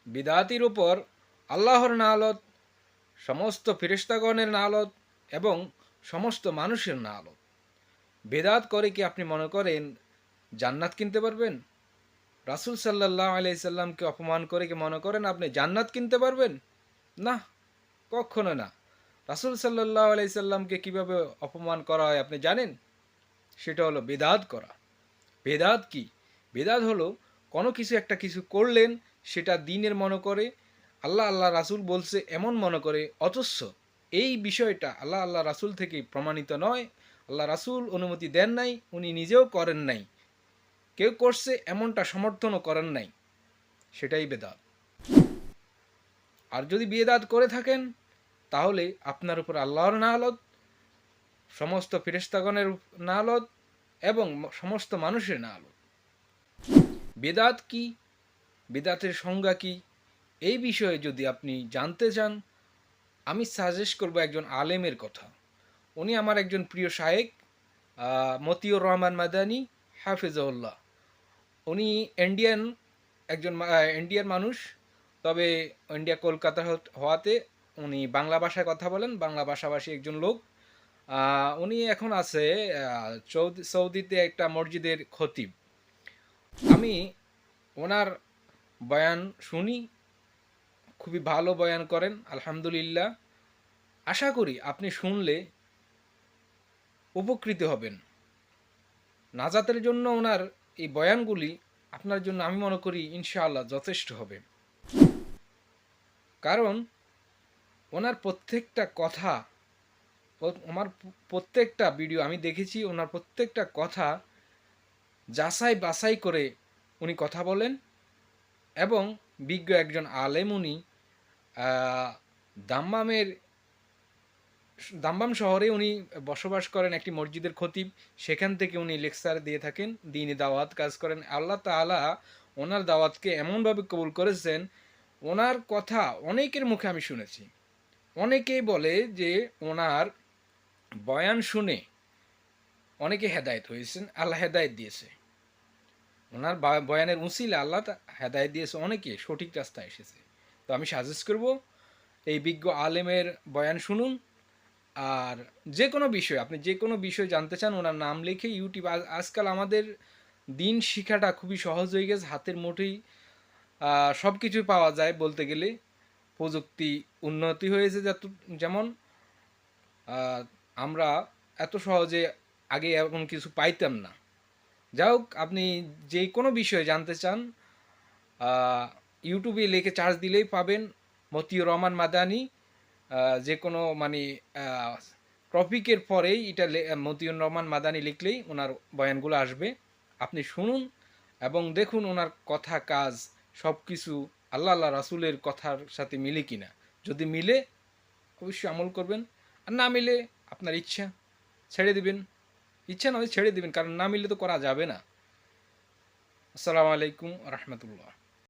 বিদাতির উপর আল্লাহর নালত, সমস্ত ফেরেশতাগণের নালত এবং সমস্ত মানুষের নালত। বেদাত করে কি আপনি মনে করেন জান্নাত কিনতে পারবেন? রাসূল সাল্লাল্লাহু আলাইহি সাল্লামকে অপমান করে কি মনে করেন আপনি জান্নাত কিনতে পারবেন? না, কক্ষনো না। রাসূল সাল্লাল্লাহু আলাইহি সাল্লামকে কিভাবে অপমান করা হয় আপনি জানেন? সেটা হলো বেদাত করা। বেদাত কি? বেদাত হলো কোনো কিছু একটা কিছু করলেন, সেটা দ্বীনের মনে করে, আল্লাহ রাসূল বলছে এমন মনে করে, অথচ এই বিষয়টা আল্লাহ রাসূল থেকে প্রমাণিত নয়। আল্লাহ রাসূল অনুমতি দেন নাই, উনি নিজেও করেন নাই। কেউ করছে এমনটা সমর্থনও করেন নাই। সেটাই বেদাত। আর যদি বেদাত করে থাকেন তাহলে আপনার উপর আল্লাহর লানত, সমস্ত ফেরেশতাগণের লানত এবং সমস্ত মানুষের লানত। বেদাত কি? বেদাতের সংজ্ঞা কি? এই বিষয়ে যদি আপনি জানতে চান, আমি সাজেস্ট করব একজন আলেমের কথা। উনি আমার একজন প্রিয় শায়েখ, মতিউর রহমান মাদানী হাফিজাউল্লাহ। উনি ইন্ডিয়ান, একজন ইন্ডিয়ার মানুষ, তবে ইন্ডিয়া কলকাতা হওয়াতে উনি বাংলা ভাষায় কথা বলেন, বাংলা ভাষাভাষী একজন লোক। উনি এখন আছে সৌদিতে একটা মসজিদের খতিব। আমি ওনার বয়ান শুনি, খুবই ভালো বয়ান করেন আলহামদুলিল্লাহ। আশা করি আপনি শুনলে উপকৃত হবেন। নাজাতের জন্য ওনার এই বয়ানগুলি আপনার জন্য আমি মনে করি ইনশাআল্লাহ যথেষ্ট হবে। কারণ ওনার প্রত্যেকটা কথা, আমার প্রত্যেকটা ভিডিও আমি দেখেছি, ওনার প্রত্যেকটা কথা যাচাই বাছাই করে উনি কথা বলেন এবং বিজ্ঞ একজন আলেম উনি। দাম্মামের দাম্বাম শহরে উনি বসবাস করেন, একটি মসজিদের খতিব। সেখান থেকে উনি লেকচার দিয়ে থাকেন, দ্বীনি দাওয়াত কাজ করেন। আল্লাহ তাআলা ওনার দাওয়াতকে এমনভাবে কবুল করেছেন, ওনার কথা অনেকের মুখে আমি শুনেছি। অনেকেই বলে যে ওনার বয়ান শুনে অনেকে হেদায়েত হয়েছেন, আল্লাহ হেদায়েত দিয়েছে। ওনার বয়ানের উসিলা আল্লাহ হেদায়েত দিয়েছে, অনেকে সঠিক রাস্তায় এসেছে। তো আমি সাজেস্ট করব এই বিজ্ঞ আলেমের বয়ান শুনুন। আর যে কোনো বিষয়, আপনি যে কোনো বিষয় জানতে চান, ওনার নাম লিখে ইউটিউব, আজকাল আমাদের দিন শিখাটা খুবই সহজ হয়ে গেছে, হাতের মুঠেই সব কিছুই পাওয়া যায় বলতে গেলে। প্রযুক্তি উন্নতি হয়েছে যেমন আমরা এত সহজে আগে এমন কিছু পাইতাম না। যাই হোক, আপনি যে কোনো বিষয়ে জানতে চান ইউটিউবে লিখে চার্জ দিলেই পাবেন মতিউর রহমান মাদানী। যে কোনো মানে টপিকের পরেই এটা মতিউর রহমান মাদানী লিখলেই ওনার বয়ানগুলো আসবে। আপনি শুনুন এবং দেখুন ওনার কথা কাজ সব কিছু আল্লাহ রাসূলের কথার সাথে মিলে কিনা। যদি মিলে অবশ্যই আমল করবেন, আর না মিলে আপনার ইচ্ছা, ছেড়ে দিবেন। ইচ্ছা নয় ছেড়ে দিবেন, কারণ না মিললে তো করা যাবে না। আসসালামু আলাইকুম রহমতুল্লাহ।